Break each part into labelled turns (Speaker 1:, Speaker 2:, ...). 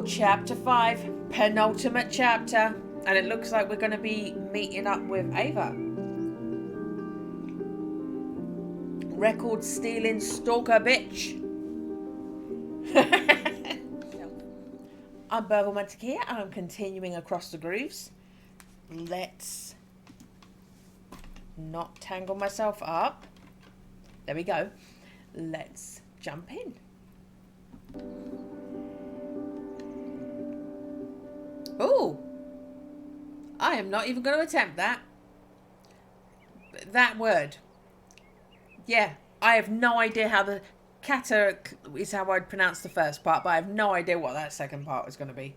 Speaker 1: Oh, chapter 5, penultimate chapter. And it looks like we're going to be meeting up with Ava. Record stealing stalker bitch. I'm Burglemantic here, and I'm continuing across the grooves. Let's not tangle myself up. There we go. Let's jump in. Oh, I am not even going to attempt that. That word. Yeah, I have no idea how the kata is how I'd pronounce the first part, but I have no idea what that second part is going to be.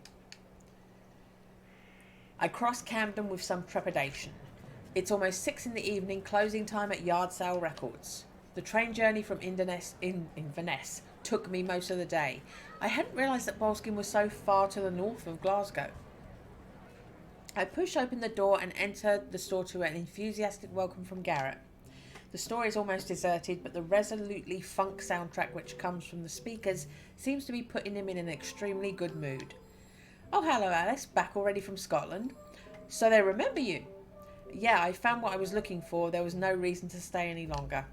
Speaker 1: I crossed Camden with some trepidation. It's almost 6 in the evening, closing time at Yard Sale Records. The train journey from Inverness took me most of the day. I hadn't realised that Boleskine was so far to the north of Glasgow. I pushed open the door and entered the store to an enthusiastic welcome from Garrett. The store is almost deserted, but the resolutely funk soundtrack which comes from the speakers seems to be putting him in an extremely good mood. Oh, hello, Alice. Back already from Scotland? So they remember you? Yeah, I found what I was looking for. There was no reason to stay any longer.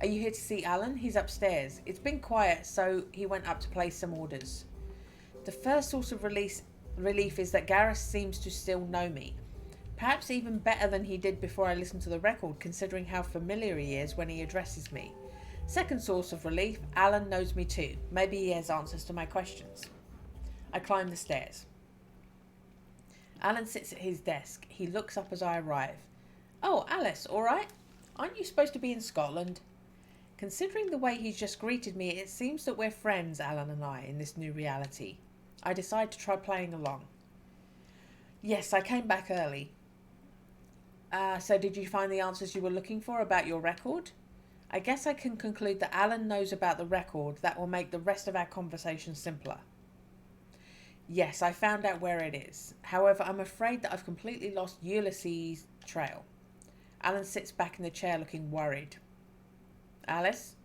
Speaker 1: Are you here to see Alan? He's upstairs. It's been quiet, so he went up to place some orders. The first source of relief is that Gareth seems to still know me. Perhaps even better than he did before I listened to the record, considering how familiar he is when he addresses me. Second source of relief, Alan knows me too. Maybe he has answers to my questions. I climb the stairs. Alan sits at his desk. He looks up as I arrive. Oh, Alice, all right? Aren't you supposed to be in Scotland? Considering the way he's just greeted me, it seems that we're friends, Alan and I, in this new reality. I decide to try playing along. Yes, I came back early. So did you find the answers you were looking for about your record? I guess I can conclude that Alan knows about the record. That will make the rest of our conversation simpler. Yes, I found out where it is. However, I'm afraid that I've completely lost Ulysses' trail. Alan sits back in the chair looking worried. Alice,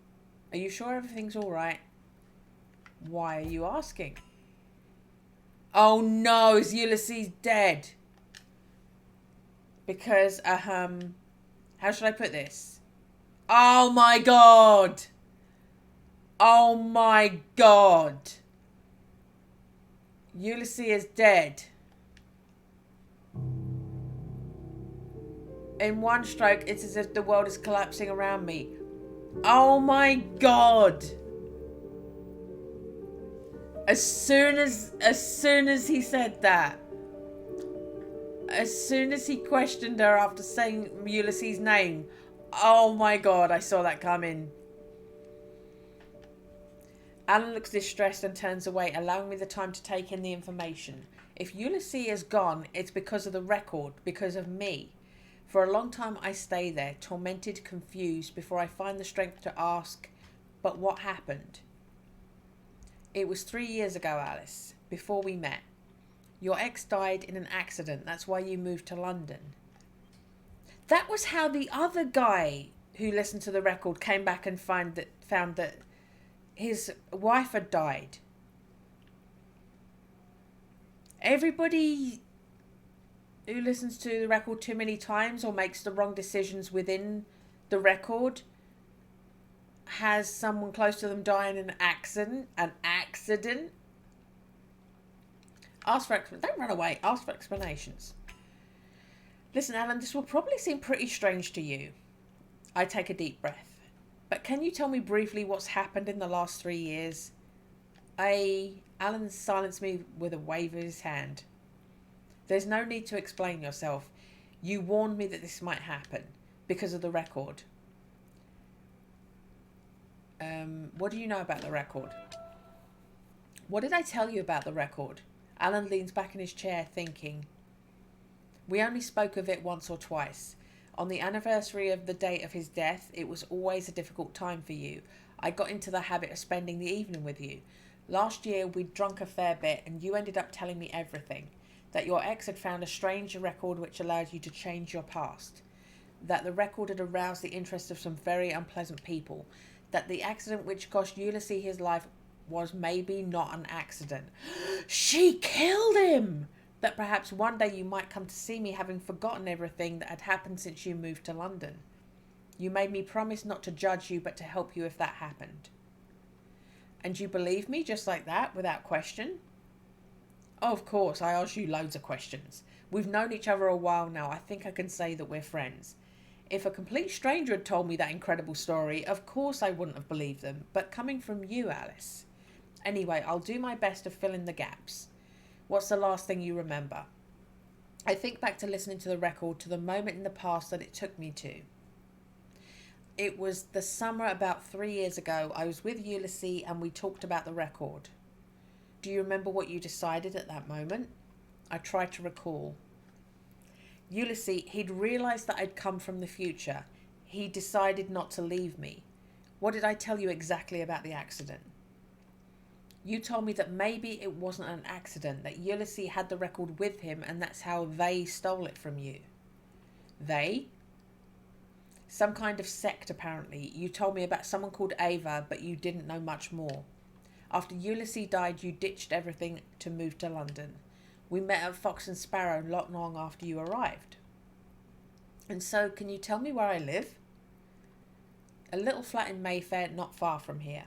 Speaker 1: are you sure everything's all right? Why are you asking? Oh no, is Ulysses dead? Because, how should I put this? Oh my god! Oh my god! Ulysses is dead. In one stroke, it's as if the world is collapsing around me. Oh my god! As soon as he said that, as soon as he questioned her after saying Ulysses' name, oh my god, I saw that coming. Alan looks distressed and turns away, allowing me the time to take in the information. If Ulysses is gone, it's because of the record, because of me. For a long time I stay there, tormented, confused, before I find the strength to ask, but what happened? It was 3 years ago, Alice, before we met. Your ex died in an accident. That's why you moved to London. That was how the other guy who listened to the record came back and found that his wife had died. Everybody who listens to the record too many times or makes the wrong decisions within the record has someone close to them die in an accident. Don't run away. Ask for explanations. Listen, Alan, this will probably seem pretty strange to you. I take a deep breath. But can you tell me briefly what's happened in the last 3 years? Alan silenced me with a wave of his hand. There's no need to explain yourself. You warned me that this might happen because of the record. What do you know about the record? What did I tell you about the record? Alan leans back in his chair, thinking. We only spoke of it once or twice. On the anniversary of the date of his death, it was always a difficult time for you. I got into the habit of spending the evening with you. Last year, we'd drunk a fair bit, and you ended up telling me everything. That your ex had found a strange record which allowed you to change your past. That the record had aroused the interest of some very unpleasant people. That the accident which cost Ulysses his life was maybe not an accident. She killed him! That perhaps one day you might come to see me having forgotten everything that had happened since you moved to London. You made me promise not to judge you, but to help you if that happened. And you believe me just like that, without question? Oh, of course, I asked you loads of questions. We've known each other a while now. I think I can say that we're friends. If a complete stranger had told me that incredible story, of course I wouldn't have believed them. But coming from you, Alice. Anyway, I'll do my best to fill in the gaps. What's the last thing you remember? I think back to listening to the record, to the moment in the past that it took me to. It was the summer about 3 years ago. I was with Ulysses and we talked about the record. Do you remember what you decided at that moment? I tried to recall. Ulysses, he'd realised that I'd come from the future. He decided not to leave me. What did I tell you exactly about the accident? You told me that maybe it wasn't an accident, that Ulysses had the record with him and that's how they stole it from you. They? Some kind of sect, apparently. You told me about someone called Ava, but you didn't know much more. After Ulysses died, you ditched everything to move to London. We met at Fox and Sparrow not long after you arrived. And so, can you tell me where I live? A little flat in Mayfair, not far from here.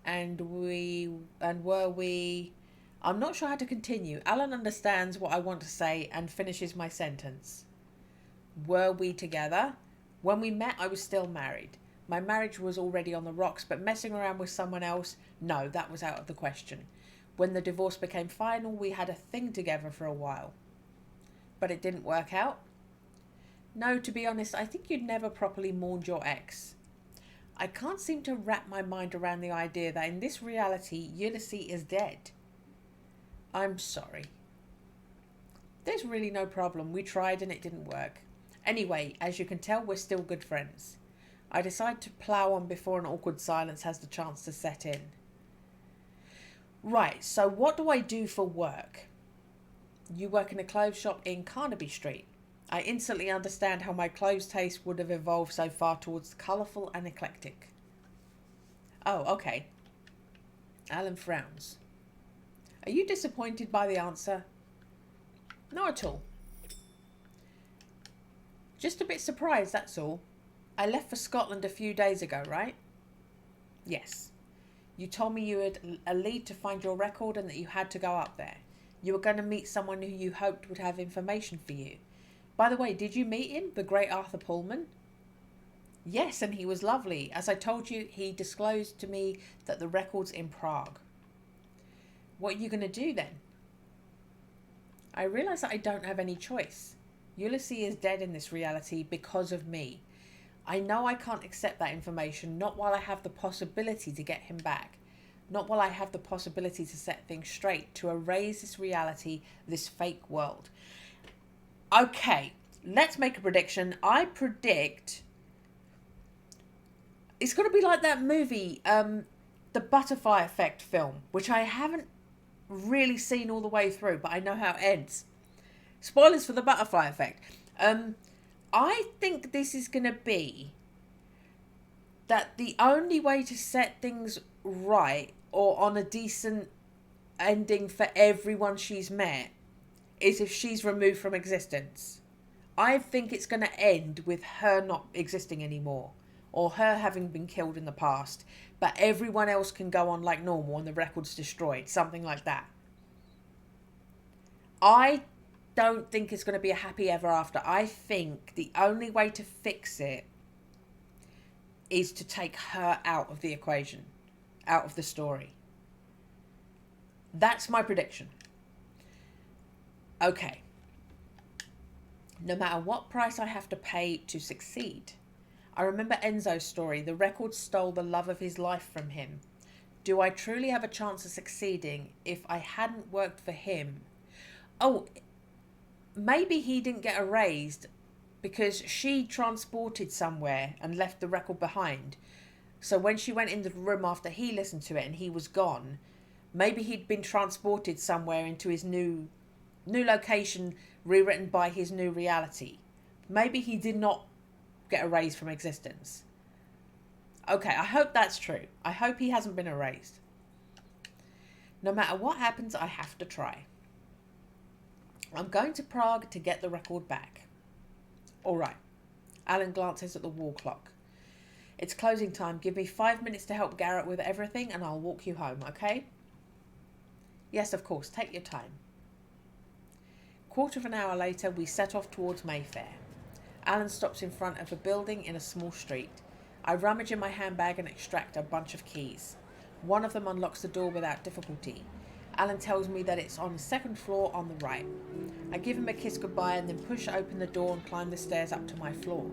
Speaker 1: And were we... I'm not sure how to continue. Alan understands what I want to say and finishes my sentence. Were we together? When we met, I was still married. My marriage was already on the rocks, but messing around with someone else, no, that was out of the question. When the divorce became final, we had a thing together for a while. But it didn't work out? No, to be honest, I think you'd never properly mourned your ex. I can't seem to wrap my mind around the idea that in this reality, Ulysses is dead. I'm sorry. There's really no problem. We tried and it didn't work. Anyway, as you can tell, we're still good friends. I decide to plough on before an awkward silence has the chance to set in. Right, so what do I do for work? You work in a clothes shop in Carnaby Street. I instantly understand how my clothes taste would have evolved so far towards colourful and eclectic. Oh, okay. Alan frowns. Are you disappointed by the answer? Not at all. Just a bit surprised, that's all. I left for Scotland a few days ago, right? Yes. You told me you had a lead to find your record and that you had to go up there. You were going to meet someone who you hoped would have information for you. By the way, did you meet him, the great Arthur Pullman? Yes, and he was lovely. As I told you, he disclosed to me that the record's in Prague. What are you going to do then? I realise that I don't have any choice. Ulysses is dead in this reality because of me. I know I can't accept that information, not while I have the possibility to get him back. Not while I have the possibility to set things straight, to erase this reality, this fake world. Okay, let's make a prediction. I predict it's going to be like that movie, the Butterfly Effect film, which I haven't really seen all the way through, but I know how it ends. Spoilers for the Butterfly Effect. I think this is going to be that the only way to set things right or on a decent ending for everyone she's met is if she's removed from existence. I think it's going to end with her not existing anymore or her having been killed in the past, but everyone else can go on like normal and the record's destroyed, something like that. I don't think it's going to be a happy ever after. I think the only way to fix it is to take her out of the equation, out of the story. That's my prediction. Okay. No matter what price I have to pay to succeed. I remember Enzo's story. The record stole the love of his life from him. Do I truly have a chance of succeeding if I hadn't worked for him? Oh, maybe he didn't get erased because she transported somewhere and left the record behind. So when she went into the room after he listened to it and he was gone, maybe he'd been transported somewhere into his new location, rewritten by his new reality. Maybe he did not get erased from existence. Okay, I hope that's true. I hope he hasn't been erased. No matter what happens, I have to try. I'm going to Prague to get the record back. All right. Alan glances at the wall clock. It's closing time. Give me 5 minutes to help Garrett with everything and I'll walk you home, okay? Yes, of course. Take your time. Quarter of an hour later, we set off towards Mayfair. Alan stops in front of a building in a small street. I rummage in my handbag and extract a bunch of keys. One of them unlocks the door without difficulty. Alan tells me that it's on the second floor on the right. I give him a kiss goodbye and then push open the door and climb the stairs up to my floor.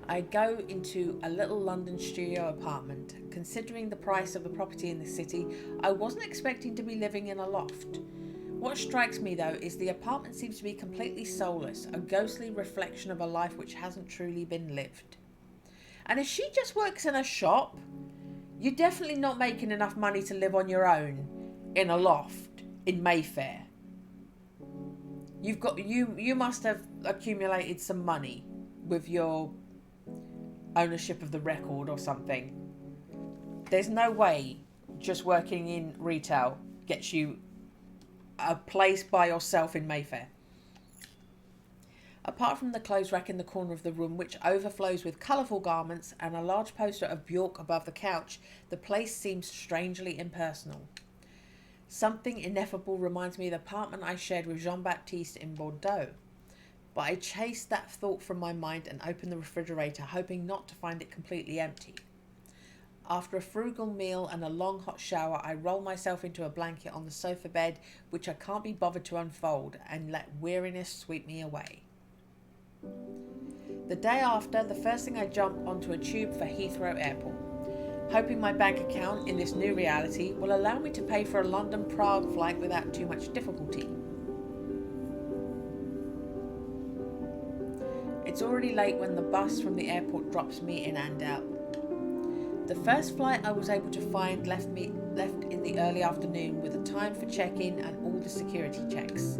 Speaker 1: I go into a little London studio apartment. Considering the price of the property in the city, I wasn't expecting to be living in a loft. What strikes me though is the apartment seems to be completely soulless, a ghostly reflection of a life which hasn't truly been lived. And if she just works in a shop, you're definitely not making enough money to live on your own in a loft in Mayfair. You must have accumulated some money with your ownership of the record or something. There's no way just working in retail gets you a place by yourself in Mayfair. Apart from the clothes rack in the corner of the room, which overflows with colourful garments and a large poster of Bjork above the couch, the place seems strangely impersonal. Something ineffable reminds me of the apartment I shared with Jean-Baptiste in Bordeaux. But I chased that thought from my mind and opened the refrigerator, hoping not to find it completely empty. After a frugal meal and a long hot shower, I roll myself into a blanket on the sofa bed, which I can't be bothered to unfold, and let weariness sweep me away. The day after, the first thing I jump onto a tube for Heathrow Airport, hoping my bank account in this new reality will allow me to pay for a London-Prague flight without too much difficulty. It's already late when the bus from the airport drops me in and out. The first flight I was able to find left in the early afternoon with a time for check-in and all the security checks.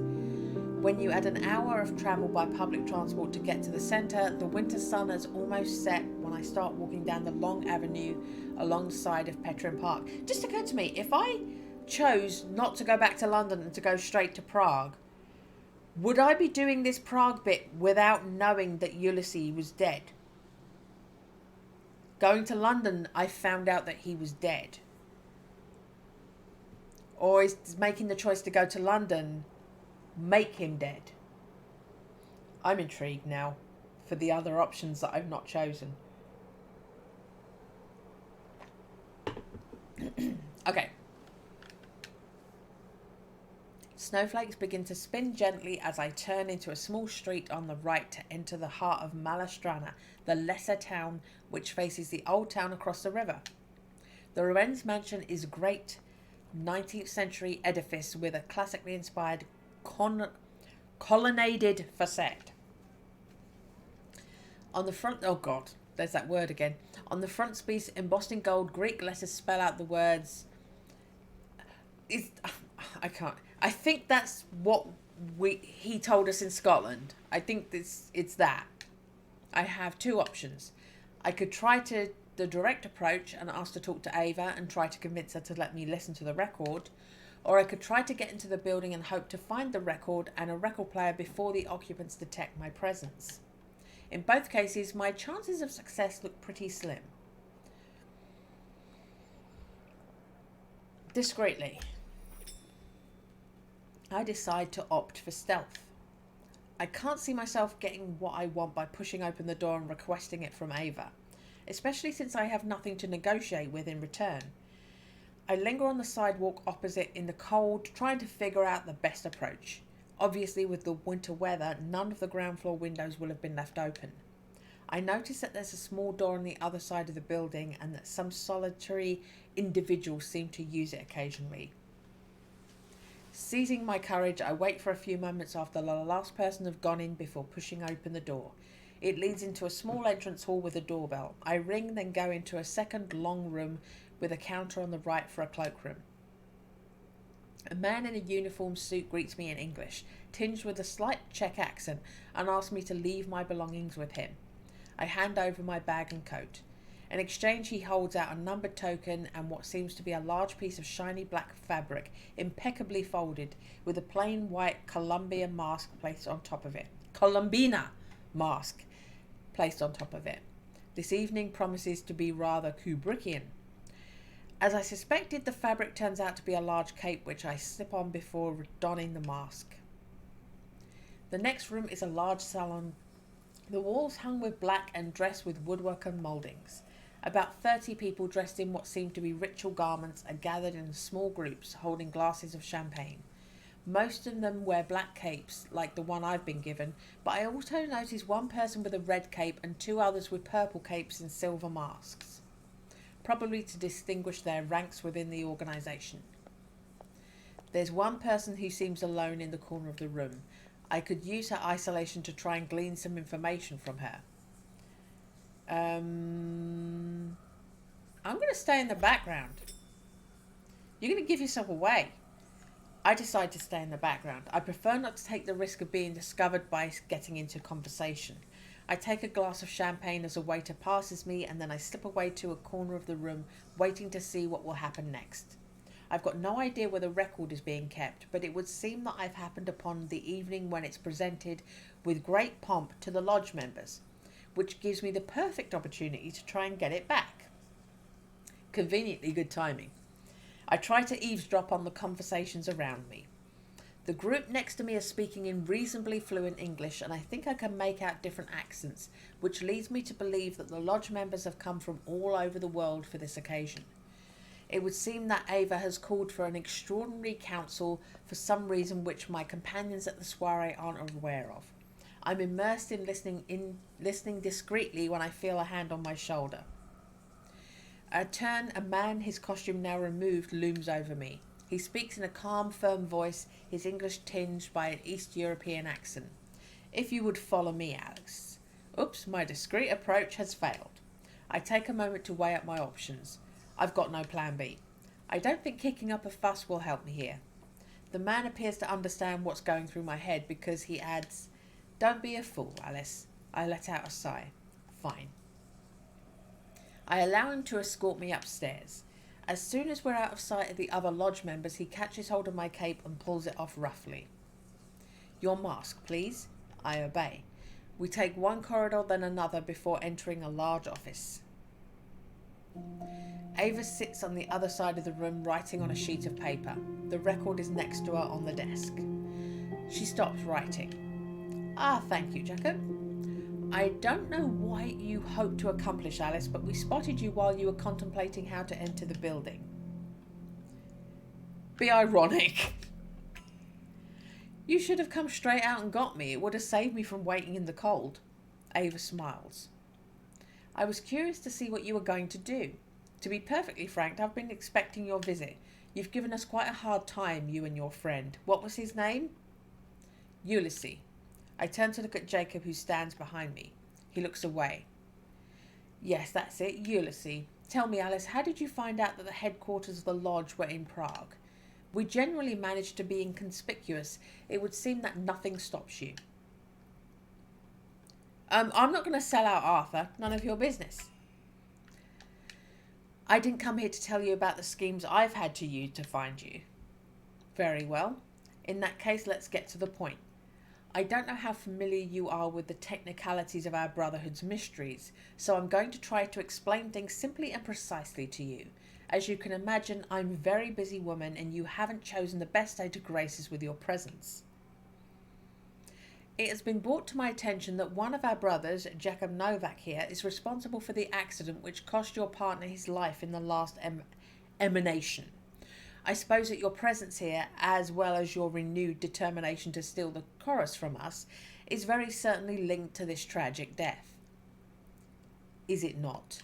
Speaker 1: When you add an hour of travel by public transport to get to the centre, the winter sun has almost set when I start walking down the long avenue alongside of Petrin Park. Just occurred to me, if I chose not to go back to London and to go straight to Prague, would I be doing this Prague bit without knowing that Ulysses was dead? Going to London, I found out that he was dead. Or is making the choice to go to London make him dead? I'm intrigued now for the other options that I've not chosen. Okay. Snowflakes begin to spin gently as I turn into a small street on the right to enter the heart of Malastrana, the lesser town which faces the old town across the river. The Lorenz mansion is a great 19th century edifice with a classically inspired colonnaded facade. On the front, oh god, there's that word again. On the front piece, embossed in gold, Greek letters spell out the words. I can't. I think that's what he told us in Scotland. I think it's that. I have two options. I could try the direct approach and ask to talk to Ava and try to convince her to let me listen to the record, or I could try to get into the building and hope to find the record and a record player before the occupants detect my presence. In both cases, my chances of success look pretty slim. Discreetly, I decide to opt for stealth. I can't see myself getting what I want by pushing open the door and requesting it from Ava, especially since I have nothing to negotiate with in return. I linger on the sidewalk opposite in the cold, trying to figure out the best approach. Obviously, with the winter weather, none of the ground floor windows will have been left open. I notice that there's a small door on the other side of the building and that some solitary individuals seem to use it occasionally. Seizing my courage, I wait for a few moments after the last person have gone in before pushing open the door. It leads into a small entrance hall with a doorbell. I ring, then go into a second long room with a counter on the right for a cloakroom. A man in a uniform suit greets me in English, tinged with a slight Czech accent, and asks me to leave my belongings with him. I hand over my bag and coat. In exchange, he holds out a numbered token and what seems to be a large piece of shiny black fabric, impeccably folded, with a plain white Columbia mask placed on top of it. Columbina mask placed on top of it. This evening promises to be rather Kubrickian. As I suspected, the fabric turns out to be a large cape which I slip on before donning the mask. The next room is a large salon. The walls hung with black and dressed with woodwork and mouldings. About 30 people dressed in what seem to be ritual garments are gathered in small groups holding glasses of champagne. Most of them wear black capes, like the one I've been given, but I also notice one person with a red cape and 2 others with purple capes and silver masks, probably to distinguish their ranks within the organisation. There's one person who seems alone in the corner of the room. I could use her isolation to try and glean some information from her. I'm going to stay in the background. You're going to give yourself away. I decide to stay in the background. I prefer not to take the risk of being discovered by getting into conversation. I take a glass of champagne as a waiter passes me, and then I slip away to a corner of the room, waiting to see what will happen next. I've got no idea where the record is being kept, but it would seem that I've happened upon the evening when it's presented with great pomp to the lodge members, which gives me the perfect opportunity to try and get it back. Conveniently good timing. I try to eavesdrop on the conversations around me. The group next to me are speaking in reasonably fluent English, and I think I can make out different accents, which leads me to believe that the lodge members have come from all over the world for this occasion. It would seem that Ava has called for an extraordinary council for some reason which my companions at the soiree aren't aware of. I'm immersed in listening discreetly when I feel a hand on my shoulder. A man, his costume now removed, looms over me. He speaks in a calm, firm voice, his English tinged by an East European accent. If you would follow me, Alex. Oops, my discreet approach has failed. I take a moment to weigh up my options. I've got no plan B. I don't think kicking up a fuss will help me here. The man appears to understand what's going through my head because he adds, "Don't be a fool, Alice." I let out a sigh. Fine. I allow him to escort me upstairs. As soon as we're out of sight of the other lodge members, he catches hold of my cape and pulls it off roughly. "Your mask, please." I obey. We take one corridor, then another, before entering a large office. Ava sits on the other side of the room, writing on a sheet of paper. The record is next to her on the desk. She stops writing. Thank you, Jacob. I don't know what you hope to accomplish, Alice, but we spotted you while you were contemplating how to enter the building. Be ironic. You should have come straight out and got me. It would have saved me from waiting in the cold. Ava smiles. I was curious to see what you were going to do. To be perfectly frank, I've been expecting your visit. You've given us quite a hard time, you and your friend. What was his name? Ulysses. I turn to look at Jacob, who stands behind me. He looks away. Yes, that's it, Ulysses. Tell me, Alice, how did you find out that the headquarters of the lodge were in Prague? We generally manage to be inconspicuous. It would seem that nothing stops you. I'm not going to sell out Arthur. None of your business. I didn't come here to tell you about the schemes I've had to use to find you. Very well. In that case, let's get to the point. I don't know how familiar you are with the technicalities of our Brotherhood's mysteries, so I'm going to try to explain things simply and precisely to you. As you can imagine, I'm a very busy woman, and you haven't chosen the best day to grace us with your presence. It has been brought to my attention that one of our brothers, Jacob Novak here, is responsible for the accident which cost your partner his life in the last emanation. I suppose that your presence here, as well as your renewed determination to steal the chorus from us, is very certainly linked to this tragic death. Is it not?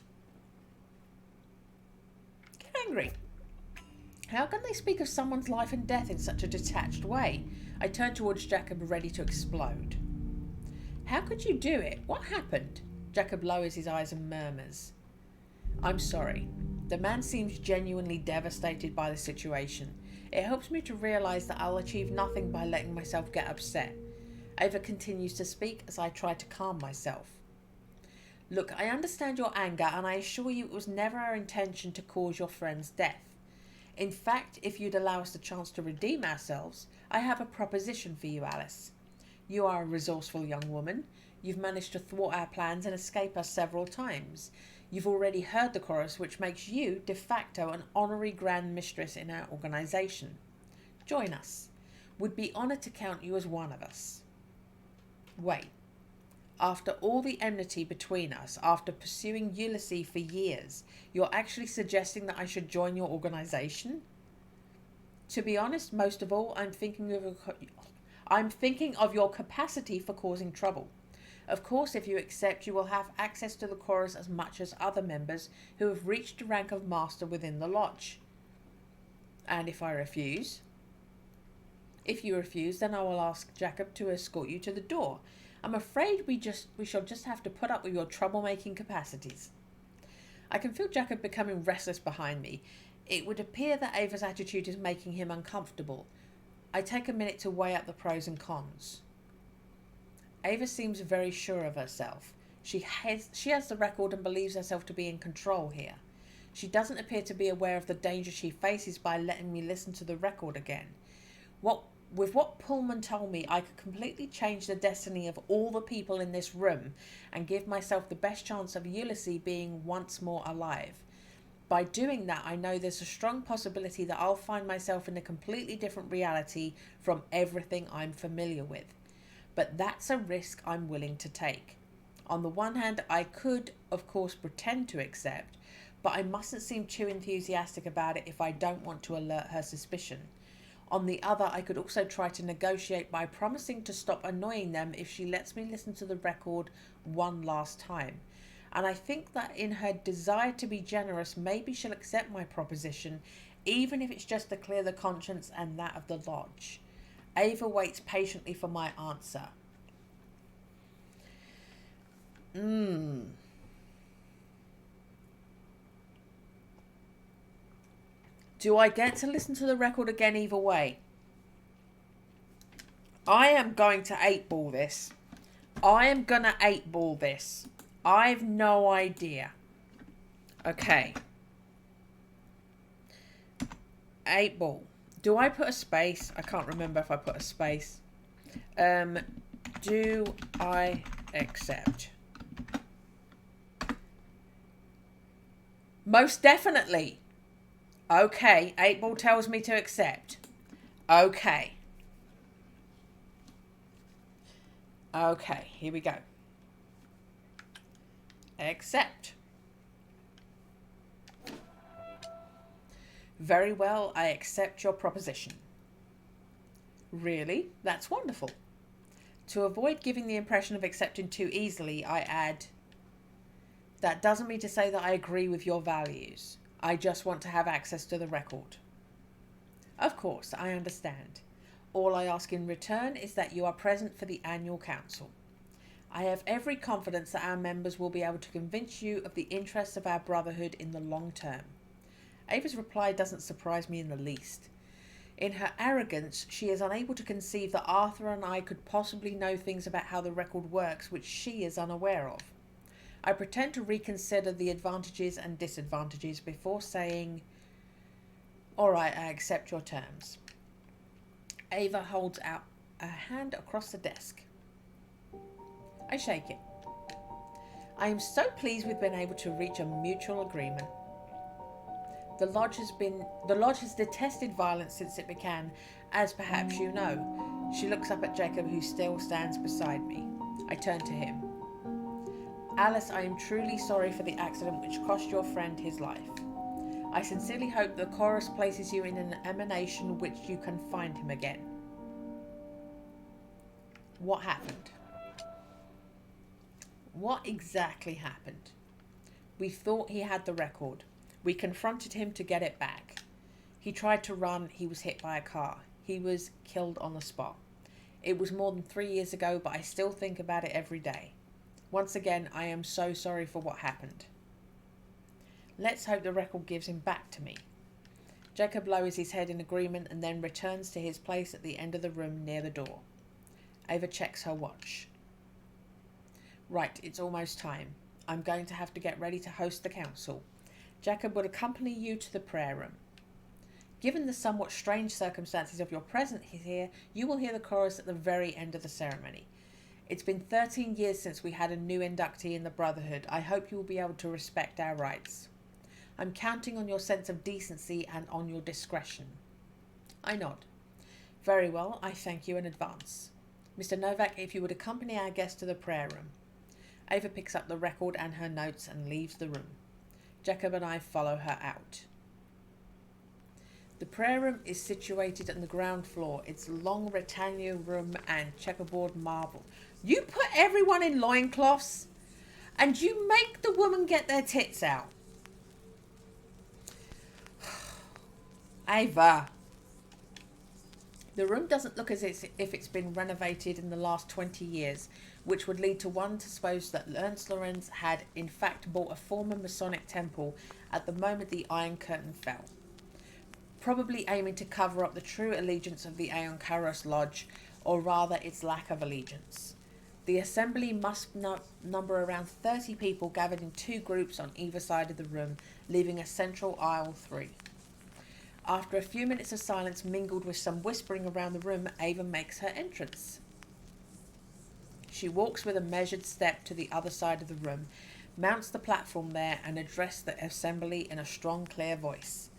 Speaker 1: Get angry. How can they speak of someone's life and death in such a detached way? I turn towards Jacob, ready to explode. How could you do it? What happened? Jacob lowers his eyes and murmurs. I'm sorry. The man seems genuinely devastated by the situation. It helps me to realise that I'll achieve nothing by letting myself get upset. Ava continues to speak as I try to calm myself. Look, I understand your anger, and I assure you it was never our intention to cause your friend's death. In fact, if you'd allow us the chance to redeem ourselves, I have a proposition for you, Alice. You are a resourceful young woman. You've managed to thwart our plans and escape us several times. You've already heard the chorus, which makes you, de facto, an honorary Grand Mistress in our organisation. Join us. We'd be honoured to count you as one of us. Wait. After all the enmity between us, after pursuing Ulysses for years, you're actually suggesting that I should join your organisation? To be honest, most of all, I'm thinking of your capacity for causing trouble. Of course, if you accept, you will have access to the chorus as much as other members who have reached the rank of master within the lodge. And if I refuse? If you refuse, then I will ask Jacob to escort you to the door. I'm afraid we shall just have to put up with your troublemaking capacities. I can feel Jacob becoming restless behind me. It would appear that Ava's attitude is making him uncomfortable. I take a minute to weigh up the pros and cons. Ava seems very sure of herself. She has the record and believes herself to be in control here. She doesn't appear to be aware of the danger she faces by letting me listen to the record again. With what Pullman told me, I could completely change the destiny of all the people in this room and give myself the best chance of Ulysses being once more alive. By doing that, I know there's a strong possibility that I'll find myself in a completely different reality from everything I'm familiar with. But that's a risk I'm willing to take. On the one hand, I could, of course, pretend to accept, but I mustn't seem too enthusiastic about it if I don't want to alert her suspicion. On the other, I could also try to negotiate by promising to stop annoying them if she lets me listen to the record one last time. And I think that in her desire to be generous, maybe she'll accept my proposition, even if it's just to clear the conscience and that of the lodge. Ava waits patiently for my answer. Do I get to listen to the record again either way? I am going to 8-ball this. I've no idea. Okay. 8-ball. Do I put a space? I can't remember if I put a space. Do I accept? Most definitely. Okay, 8-ball tells me to accept. Okay, here we go. Accept. Very well, I accept your proposition. Really? That's wonderful. To avoid giving the impression of accepting too easily, I add, that doesn't mean to say that I agree with your values. I just want to have access to the record. Of course, I understand. All I ask in return is that you are present for the annual council. I have every confidence that our members will be able to convince you of the interests of our brotherhood in the long term. Ava's reply doesn't surprise me in the least. In her arrogance, she is unable to conceive that Arthur and I could possibly know things about how the record works which she is unaware of. I pretend to reconsider the advantages and disadvantages before saying, all right, I accept your terms. Ava holds out a hand across the desk. I shake it. I am so pleased we've been able to reach a mutual agreement. The lodge has detested violence since it began, as perhaps you know. She looks up at Jacob, who still stands beside me. I turn to him. Alice, I am truly sorry for the accident which cost your friend his life. I sincerely hope the chorus places you in an emanation which you can find him again. What happened? What exactly happened? We thought he had the record. We confronted him to get it back. He tried to run. He was hit by a car. He was killed on the spot. It was more than 3 years ago, but I still think about it every day. Once again, I am so sorry for what happened. Let's hope the record gives him back to me. Jacob lowers his head in agreement and then returns to his place at the end of the room near the door. Ava checks her watch. Right, it's almost time. I'm going to have to get ready to host the council. Jacob will accompany you to the prayer room. Given the somewhat strange circumstances of your presence here, you will hear the chorus at the very end of the ceremony. It's been 13 years since we had a new inductee in the Brotherhood. I hope you will be able to respect our rights. I'm counting on your sense of decency and on your discretion. I nod. Very well, I thank you in advance. Mr. Novak, if you would accompany our guest to the prayer room. Ava picks up the record and her notes and leaves the room. Jacob and I follow her out. The prayer room is situated on the ground floor. It's a long rectangular room and checkerboard marble. You put everyone in loincloths and you make the woman get their tits out. Ava. The room doesn't look as if it's been renovated in the last 20 years, which would lead to one to suppose that Ernst Lorenz had in fact bought a former Masonic temple at the moment the Iron Curtain fell, probably aiming to cover up the true allegiance of the Aeon Karos Lodge, or rather its lack of allegiance. The assembly must number around 30 people gathered in two groups on either side of the room, leaving a central aisle 3. After a few minutes of silence mingled with some whispering around the room, Ava makes her entrance. She walks with a measured step to the other side of the room, mounts the platform there, and addresses the assembly in a strong, clear voice.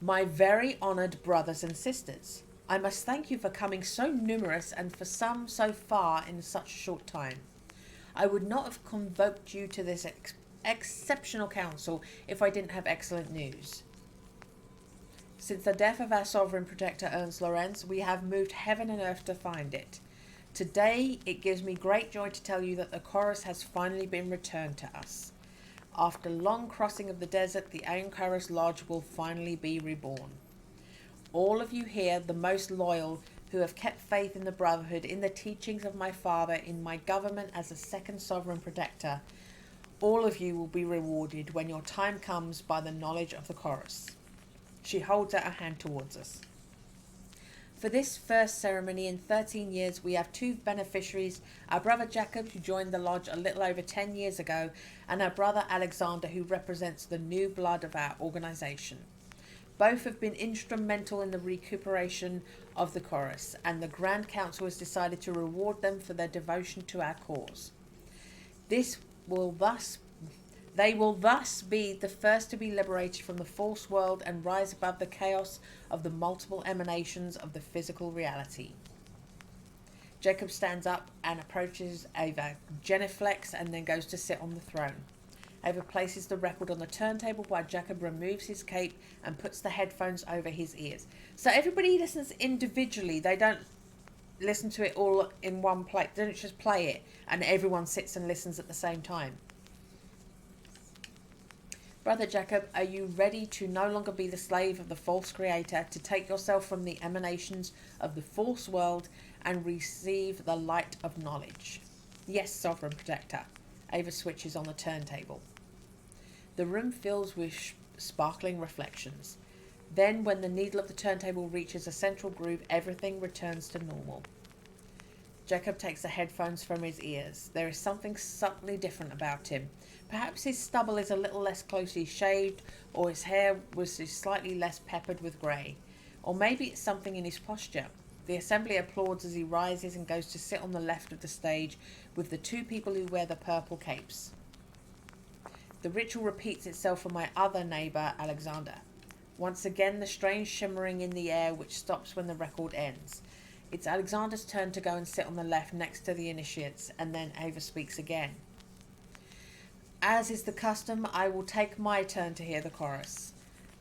Speaker 1: My very honoured brothers and sisters, I must thank you for coming so numerous and for some so far in such a short time. I would not have convoked you to this exceptional council if I didn't have excellent news. Since the death of our sovereign protector Ernst Lorenz, we have moved heaven and earth to find it. Today, it gives me great joy to tell you that the chorus has finally been returned to us. After long crossing of the desert, the Aeon Karos Lodge will finally be reborn. All of you here, the most loyal, who have kept faith in the Brotherhood, in the teachings of my father, in my government as a second sovereign protector, all of you will be rewarded when your time comes by the knowledge of the chorus. She holds out her hand towards us. For this first ceremony in 13 years, we have two beneficiaries, our brother Jacob, who joined the lodge a little over 10 years ago, and our brother Alexander, who represents the new blood of our organisation. Both have been instrumental in the recuperation of the chorus, and the Grand Council has decided to reward them for their devotion to our cause. They will thus be the first to be liberated from the false world and rise above the chaos of the multiple emanations of the physical reality. Jacob stands up and approaches Ava, genuflects, and then goes to sit on the throne. Ava places the record on the turntable while Jacob removes his cape and puts the headphones over his ears. So everybody listens individually. They don't listen to it all in one place. They don't just play it and everyone sits and listens at the same time. Brother Jacob, are you ready to no longer be the slave of the false creator, to take yourself from the emanations of the false world and receive the light of knowledge? Yes, Sovereign Protector. Ava switches on the turntable. The room fills with sparkling reflections. Then, when the needle of the turntable reaches a central groove, everything returns to normal. Jacob takes the headphones from his ears. There is something subtly different about him. Perhaps his stubble is a little less closely shaved, or his hair was slightly less peppered with grey. Or maybe it's something in his posture. The assembly applauds as he rises and goes to sit on the left of the stage with the two people who wear the purple capes. The ritual repeats itself for my other neighbour, Alexander. Once again, the strange shimmering in the air which stops when the record ends. It's Alexander's turn to go and sit on the left next to the initiates, and then Ava speaks again. As is the custom, I will take my turn to hear the chorus.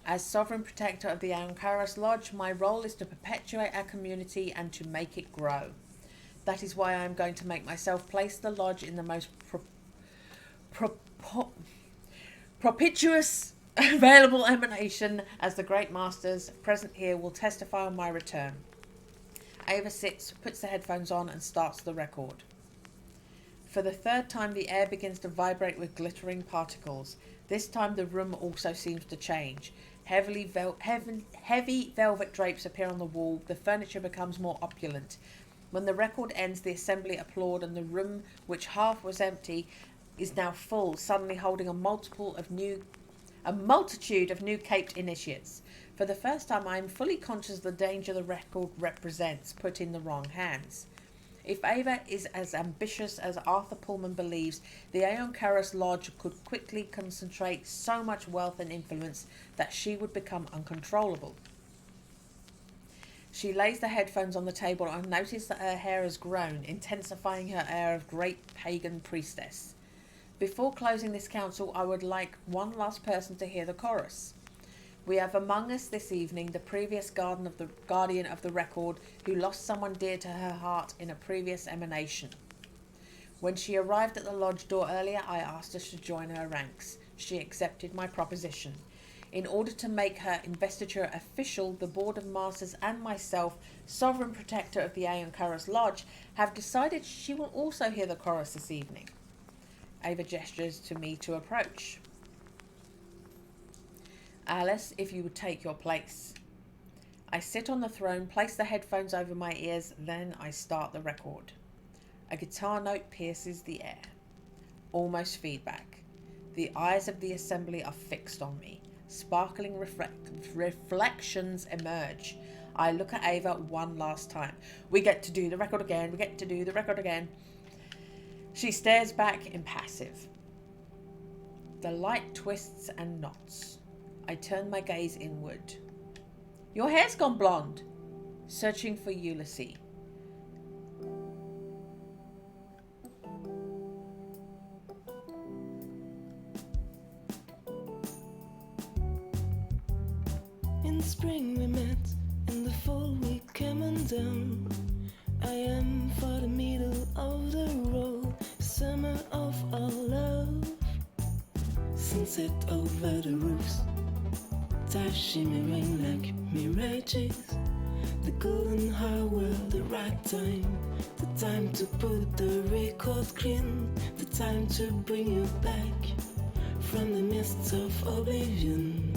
Speaker 1: As Sovereign Protector of the Aeon Karos Lodge, my role is to perpetuate our community and to make it grow. That is why I am going to make myself place the lodge in the most propitious available emanation, as the great masters present here will testify on my return. Ava sits, puts the headphones on, and starts the record. For the third time, the air begins to vibrate with glittering particles. This time, the room also seems to change. Heavy velvet drapes appear on the wall. The furniture becomes more opulent. When the record ends, the assembly applaud, and the room, which half was empty, is now full, suddenly holding a multitude of new caped initiates. For the first time, I am fully conscious of the danger the record represents, put in the wrong hands. If Ava is as ambitious as Arthur Pullman believes, the Aeon Karos Lodge could quickly concentrate so much wealth and influence that she would become uncontrollable. She lays the headphones on the table and notices that her hair has grown, intensifying her air of great pagan priestess. Before closing this council, I would like one last person to hear the chorus. We have among us this evening the previous guardian of the record who lost someone dear to her heart in a previous emanation. When she arrived at the lodge door earlier, I asked her to join her ranks. She accepted my proposition. In order to make her investiture official, the Board of Masters and myself, Sovereign Protector of the Aeon Karos Lodge, have decided she will also hear the chorus this evening. Ava gestures to me to approach. Alice, if you would take your place. I sit on the throne, place the headphones over my ears, then I start the record. A guitar note pierces the air. Almost feedback. The eyes of the assembly are fixed on me. Sparkling reflections emerge. I look at Ava one last time. We get to do the record again. She stares back impassive. The light twists and knots. I turn my gaze inward. Your hair's gone blonde. Searching for Ulysses.
Speaker 2: In spring we met, in the fall we came undone. I am for the middle of the road, summer of our love. Sunset over the roofs, stars shimmering like mirages. The golden hour, the right time, the time to put the record clean, the time to bring you back from the mists of oblivion.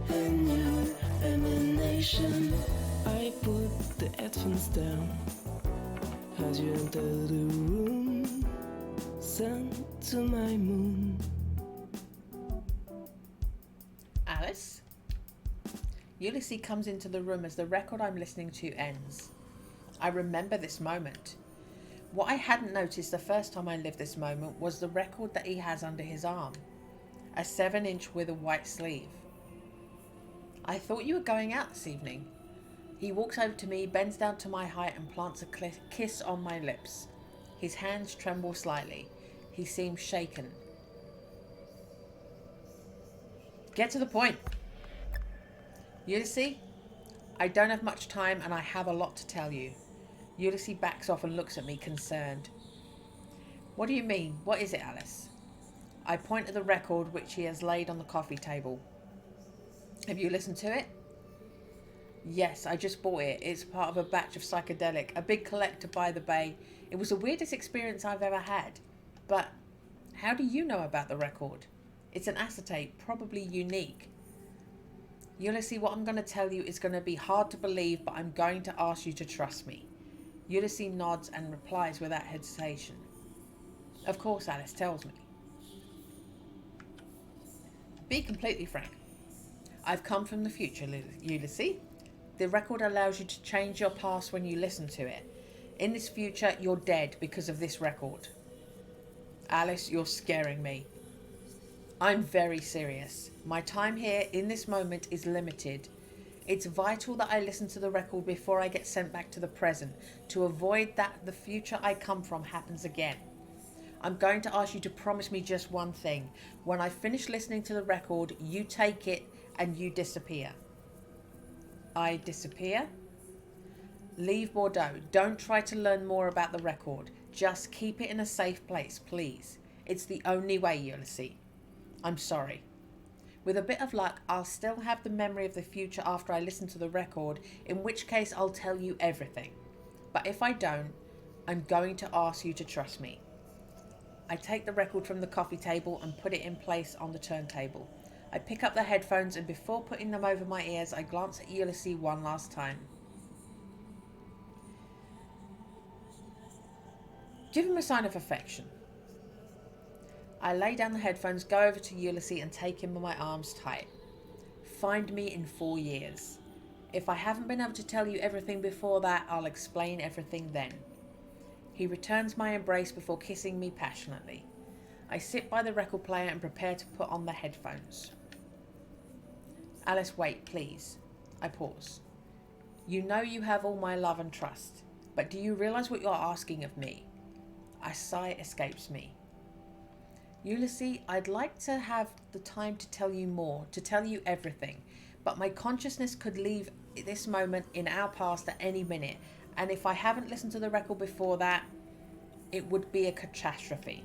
Speaker 2: A new emanation. I put the headphones down as you enter the room. Sun to my moon.
Speaker 1: Alice? Ulysses comes into the room as the record I'm listening to ends. I remember this moment. What I hadn't noticed the first time I lived this moment was the record that he has under his arm. A 7-inch with a white sleeve. I thought you were going out this evening. He walks over to me, bends down to my height and plants a kiss on my lips. His hands tremble slightly. He seems shaken. Get to the point. Ulysses, I don't have much time and I have a lot to tell you. Ulysses backs off and looks at me concerned. What do you mean? What is it, Alice? I point at the record which he has laid on the coffee table. Have you listened to it? Yes, I just bought it. It's part of a batch of psychedelic, a big collector by the bay. It was the weirdest experience I've ever had. But how do you know about the record? It's an acetate, probably unique. Ulysses, what I'm going to tell you is going to be hard to believe, but I'm going to ask you to trust me. Ulysses nods and replies without hesitation. Of course, Alice tells me. Be completely frank. I've come from the future, Ulysses. The record allows you to change your past when you listen to it. In this future, you're dead because of this record. Alice, you're scaring me. I'm very serious. My time here in this moment is limited. It's vital that I listen to the record before I get sent back to the present, to avoid that the future I come from happens again. I'm going to ask you to promise me just one thing. When I finish listening to the record, you take it and you disappear. I disappear? Leave Bordeaux. Don't try to learn more about the record. Just keep it in a safe place, please. It's the only way, Ulysses. I'm sorry. With a bit of luck, I'll still have the memory of the future after I listen to the record, in which case I'll tell you everything. But if I don't, I'm going to ask you to trust me. I take the record from the coffee table and put it in place on the turntable. I pick up the headphones and before putting them over my ears, I glance at Ulysses one last time. Give him a sign of affection. I lay down the headphones, go over to Ulysses and take him in my arms tight. Find me in 4 years. If I haven't been able to tell you everything before that, I'll explain everything then. He returns my embrace before kissing me passionately. I sit by the record player and prepare to put on the headphones. Alice, wait, please. I pause. You know you have all my love and trust, but do you realise what you're asking of me? A sigh escapes me. Ulysses, I'd like to have the time to tell you more, to tell you everything, but my consciousness could leave this moment in our past at any minute, and if I haven't listened to the record before that, it would be a catastrophe.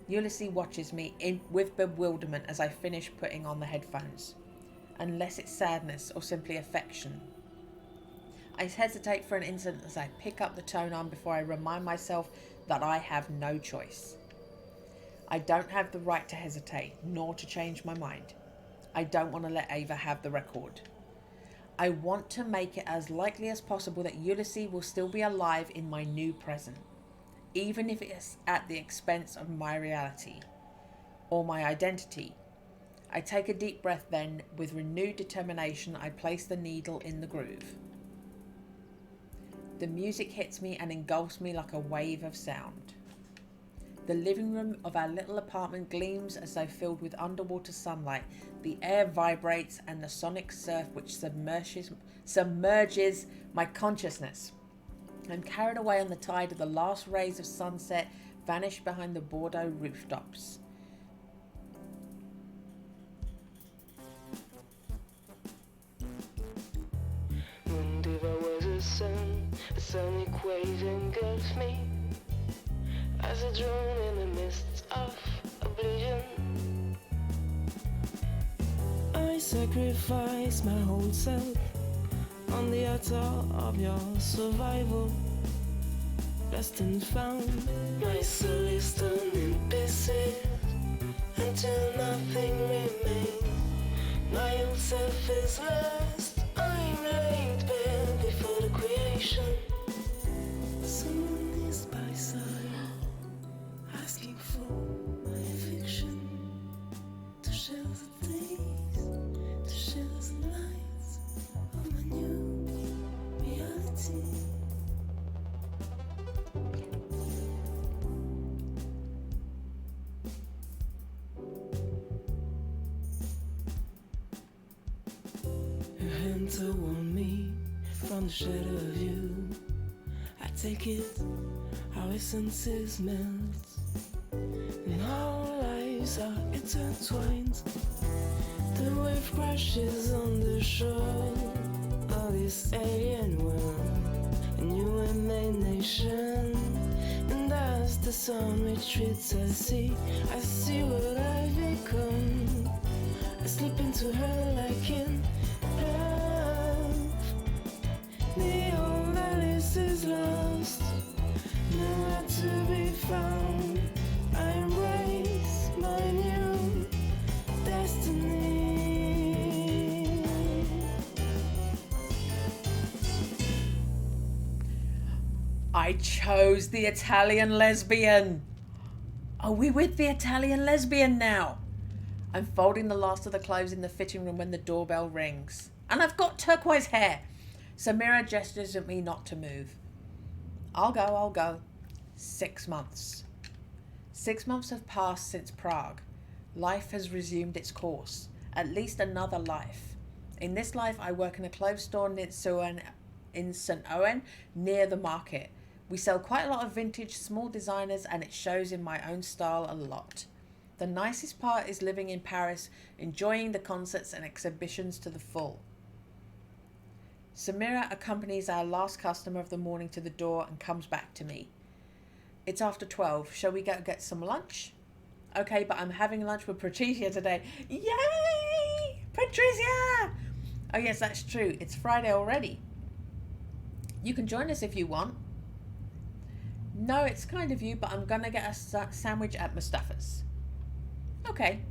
Speaker 1: Ulysses watches me with bewilderment as I finish putting on the headphones. Unless it's sadness or simply affection. I hesitate for an instant as I pick up the tone arm before I remind myself that I have no choice. I don't have the right to hesitate, nor to change my mind. I don't want to let Ava have the record. I want to make it as likely as possible that Ulysses will still be alive in my new present, even if it's at the expense of my reality, or my identity. I take a deep breath then, with renewed determination, I place the needle in the groove. The music hits me and engulfs me like a wave of sound. The living room of our little apartment gleams as though filled with underwater sunlight. The air vibrates and the sonic surf which submerges my consciousness. I'm carried away on the tide of the last rays of sunset vanish behind the Bordeaux rooftops.
Speaker 2: A sonic wave engulfs me as I drown in the mists of oblivion. I sacrifice my whole self on the altar of your survival. Lost and found, my soul is torn in pieces until nothing remains. My old self is lost. I'm laid bare before the creation. Someone is by side, asking for my affection, to share the days, to share the nights of my new reality. Your hands are warm me from the shadow of you. I take it, our essences melt, and our lives are intertwined. The wave crashes on the shore of this alien world, a new emanation. And as the sun retreats, I see what I've become. I slip into her like in love. The old Alice is lost, nowhere to be found. I embrace my new destiny.
Speaker 1: I chose the Italian lesbian. Are we with the Italian lesbian now? I'm folding the last of the clothes in the fitting room when the doorbell rings. And I've got turquoise hair. Samira gestures at me not to move. I'll go. 6 months. 6 months have passed since Prague. Life has resumed its course. At least another life. In this life, I work in a clothes store in St. Owen, near the market. We sell quite a lot of vintage small designers, and it shows in my own style a lot. The nicest part is living in Paris, enjoying the concerts and exhibitions to the full. Samira accompanies our last customer of the morning to the door and comes back to me. It's after 12. Shall we go get some lunch? Okay, but I'm having lunch with Patricia today. Yay! Patricia! Oh yes, that's true. It's Friday already. You can join us if you want. No, it's kind of you, but I'm gonna get a sandwich at Mustafa's. Okay.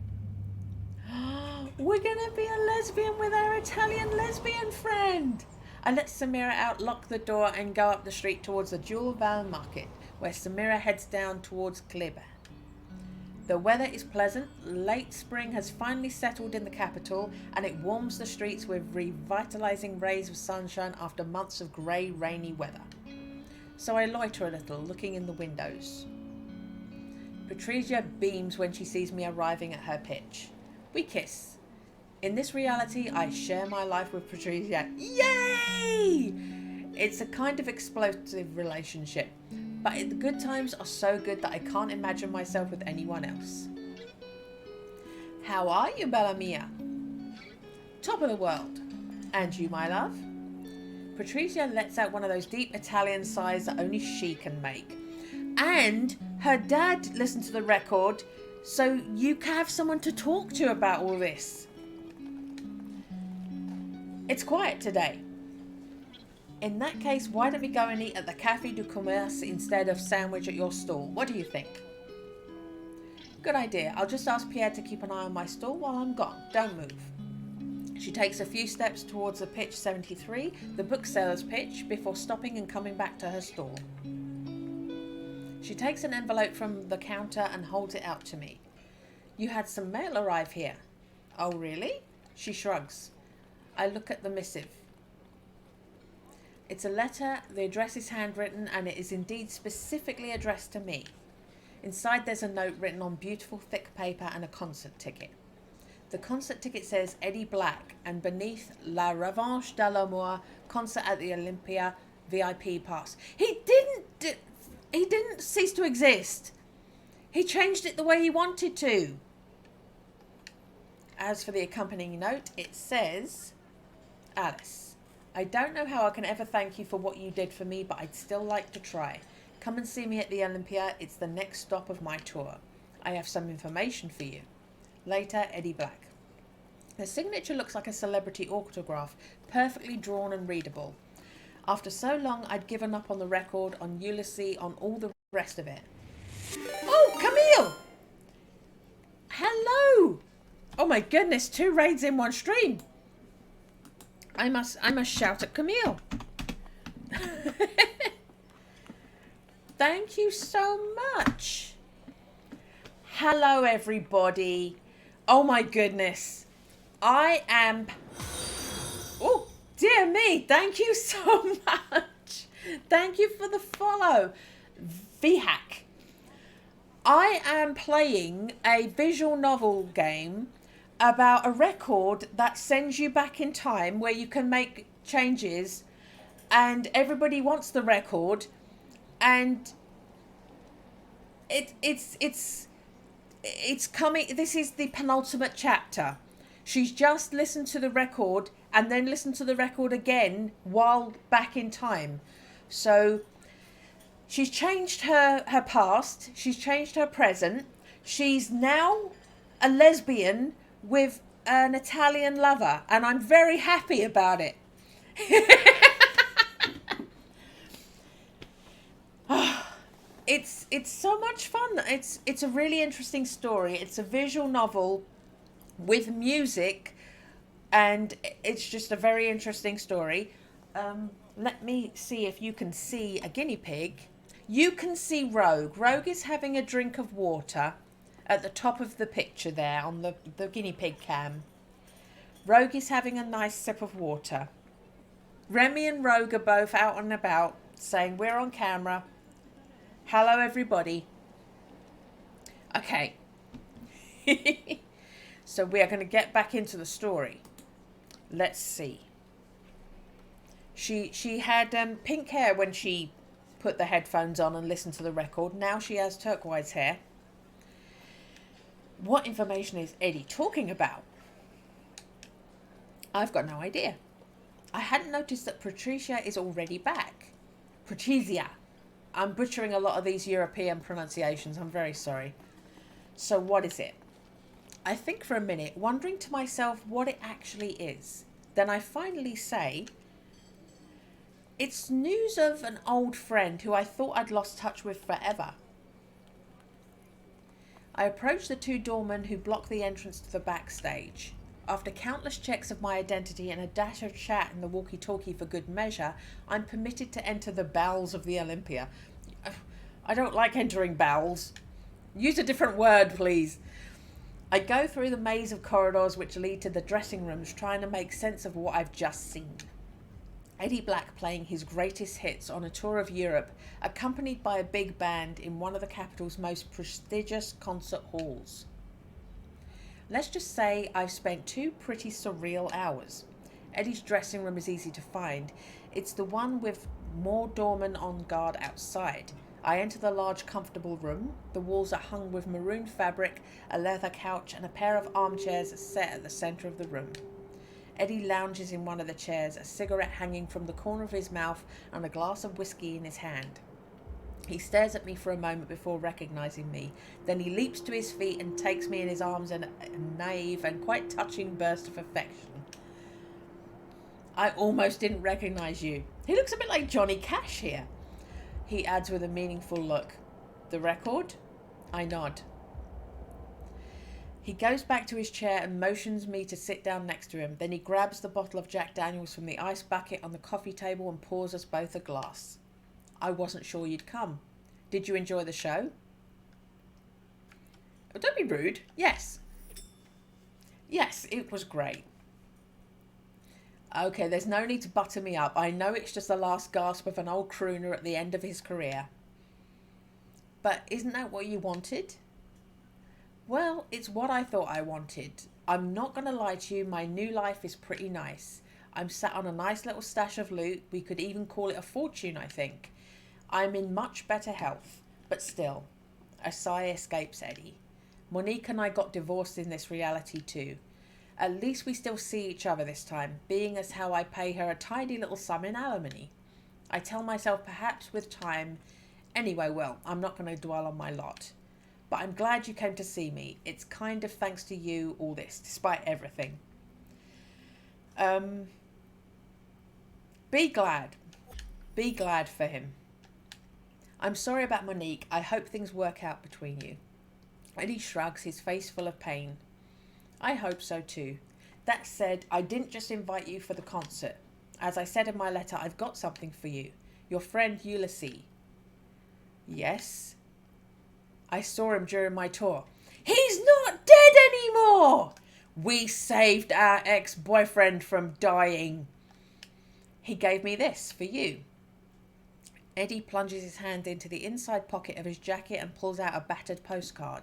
Speaker 1: We're gonna be a lesbian with our Italian lesbian friend. I let Samira out, lock the door, and go up the street towards the Jewel Van Market, where Samira heads down towards Klib. The weather is pleasant. Late spring has finally settled in the capital, and it warms the streets with revitalizing rays of sunshine after months of grey, rainy weather. So I loiter a little, looking in the windows. Patricia beams when she sees me arriving at her pitch. We kiss. In this reality, I share my life with Patricia. Yay! It's a kind of explosive relationship, but the good times are so good that I can't imagine myself with anyone else. How are you, Bella Mia? Top of the world. And you, my love? Patricia lets out one of those deep Italian sighs that only she can make. And her dad listened to the record, so you can have someone to talk to about all this. It's quiet today. In that case, why don't we go and eat at the Café du Commerce instead of sandwich at your stall? What do you think? Good idea. I'll just ask Pierre to keep an eye on my stall while I'm gone. Don't move. She takes a few steps towards the pitch 73, the bookseller's pitch, before stopping and coming back to her stall. She takes an envelope from the counter and holds it out to me. You had some mail arrive here. Oh, really? She shrugs. I look at the missive. It's a letter, the address is handwritten, and it is indeed specifically addressed to me. Inside there's a note written on beautiful thick paper and a concert ticket. The concert ticket says Eddie Black, and beneath La Revanche de l'Amour, concert at the Olympia, VIP pass. He didn't cease to exist. He changed it the way he wanted to. As for the accompanying note, it says, Alice, I don't know how I can ever thank you for what you did for me, but I'd still like to try. Come and see me at the Olympia. It's the next stop of my tour. I have some information for you. Later, Eddie Black. The signature looks like a celebrity autograph, perfectly drawn and readable. After so long, I'd given up on the record, on Ulysses, on all the rest of it. Oh, Camille! Hello! Oh my goodness, 2 raids in one stream. I must shout at Camille. Thank you so much. Hello, everybody. Oh my goodness. I am... Oh, dear me. Thank you so much. Thank you for the follow. VHAC. I am playing a visual novel game about a record that sends you back in time where you can make changes, and everybody wants the record, and it's coming. This is the penultimate chapter. She's just listened to the record and then listened to the record again while back in time. So she's changed her past, she's changed her present, she's now a lesbian with an Italian lover, and I'm very happy about it. It's so much fun. It's a really interesting story. It's a visual novel with music, and it's just a very interesting story. Let me see if you can see a guinea pig. You can see Rogue. Rogue is having a drink of water at the top of the picture there on the guinea pig cam. Rogue is having a nice sip of water. Remy and Rogue are both out and about saying, we're on camera. Hello, everybody. Okay. So we are going to get back into the story. Let's see. She had pink hair when she put the headphones on and listened to the record. Now she has turquoise hair. What information is Eddie talking about? I've got no idea. I hadn't noticed that Patricia is already back. Patricia. I'm butchering a lot of these European pronunciations. I'm very sorry. So what is it? I think for a minute, wondering to myself what it actually is. Then I finally say, it's news of an old friend who I thought I'd lost touch with forever. I approach the 2 doormen who block the entrance to the backstage. After countless checks of my identity and a dash of chat in the walkie-talkie for good measure, I'm permitted to enter the bowels of the Olympia. I don't like entering bowels. Use a different word, please. I go through the maze of corridors which lead to the dressing rooms, trying to make sense of what I've just seen. Eddie Black playing his greatest hits on a tour of Europe, accompanied by a big band in one of the capital's most prestigious concert halls. Let's just say I've spent 2 pretty surreal hours. Eddie's dressing room is easy to find. It's the one with more doormen on guard outside. I enter the large, comfortable room. The walls are hung with maroon fabric, a leather couch, and a pair of armchairs set at the centre of the room. Eddie lounges in one of the chairs, a cigarette hanging from the corner of his mouth and a glass of whiskey in his hand. He stares at me for a moment before recognising me. Then he leaps to his feet and takes me in his arms in a naive and quite touching burst of affection. I almost didn't recognise you. He looks a bit like Johnny Cash here. He adds with a meaningful look. The record? I nod. He goes back to his chair and motions me to sit down next to him. Then he grabs the bottle of Jack Daniels from the ice bucket on the coffee table and pours us both a glass. I wasn't sure you'd come. Did you enjoy the show? Oh, don't be rude. Yes. Yes, it was great. Okay, there's no need to butter me up. I know it's just the last gasp of an old crooner at the end of his career. But isn't that what you wanted? Well, it's what I thought I wanted. I'm not going to lie to you, my new life is pretty nice. I'm sat on a nice little stash of loot. We could even call it a fortune, I think. I'm in much better health, but still. A sigh escapes Eddie. Monique and I got divorced in this reality too. At least we still see each other this time, being as how I pay her a tidy little sum in alimony. I tell myself perhaps with time. Anyway, well, I'm not going to dwell on my lot. But I'm glad you came to see me. It's kind of thanks to you, all this, despite everything. Be glad. Be glad for him. I'm sorry about Monique. I hope things work out between you. Eddie shrugs, his face full of pain. I hope so too. That said, I didn't just invite you for the concert. As I said in my letter, I've got something for you. Your friend Ulysses. Yes? I saw him during my tour. He's not dead anymore! We saved our ex-boyfriend from dying. He gave me this for you. Eddie plunges his hand into the inside pocket of his jacket and pulls out a battered postcard.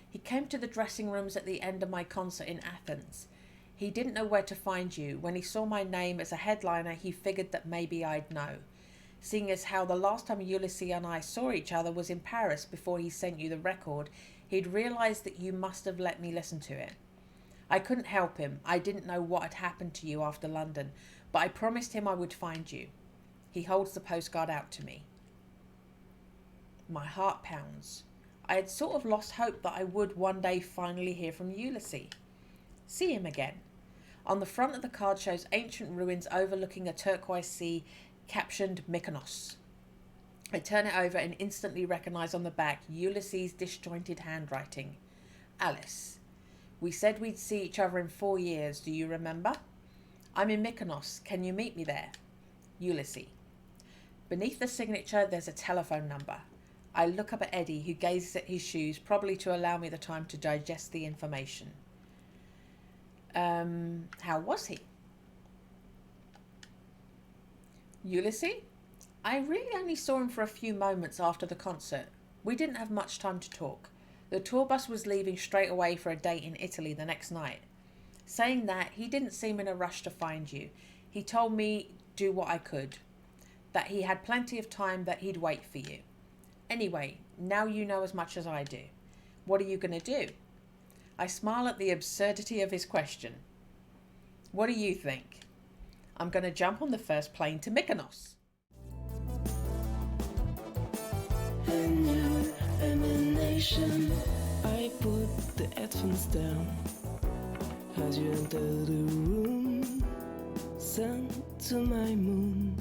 Speaker 1: He came to the dressing rooms at the end of my concert in Athens. He didn't know where to find you. When he saw my name as a headliner, he figured that maybe I'd know. Seeing as how the last time Ulysses and I saw each other was in Paris before he sent you the record, he'd realised that you must have let me listen to it. I couldn't help him. I didn't know what had happened to you after London, but I promised him I would find you. He holds the postcard out to me. My heart pounds. I had sort of lost hope that I would one day finally hear from Ulysses. See him again. On the front of the card shows ancient ruins overlooking a turquoise sea, captioned Mykonos. I turn it over and instantly recognise on the back Ulysses' disjointed handwriting. Alice. We said we'd see each other in 4 years, do you remember? I'm in Mykonos. Can you meet me there? Ulysses. Beneath the signature there's a telephone number. I look up at Eddie, who gazes at his shoes, probably to allow me the time to digest the information. How was he? Ulysses? I really only saw him for a few moments after the concert. We didn't have much time to talk. The tour bus was leaving straight away for a date in Italy the next night. Saying that, he didn't seem in a rush to find you. He told me do what I could. That he had plenty of time, that he'd wait for you. Anyway, now you know as much as I do. What are you going to do? I smile at the absurdity of his question. What do you think? I'm going to jump on the first plane to Mykonos.
Speaker 2: A new emanation. I put the headphones down as you enter the room. Sent to my moon.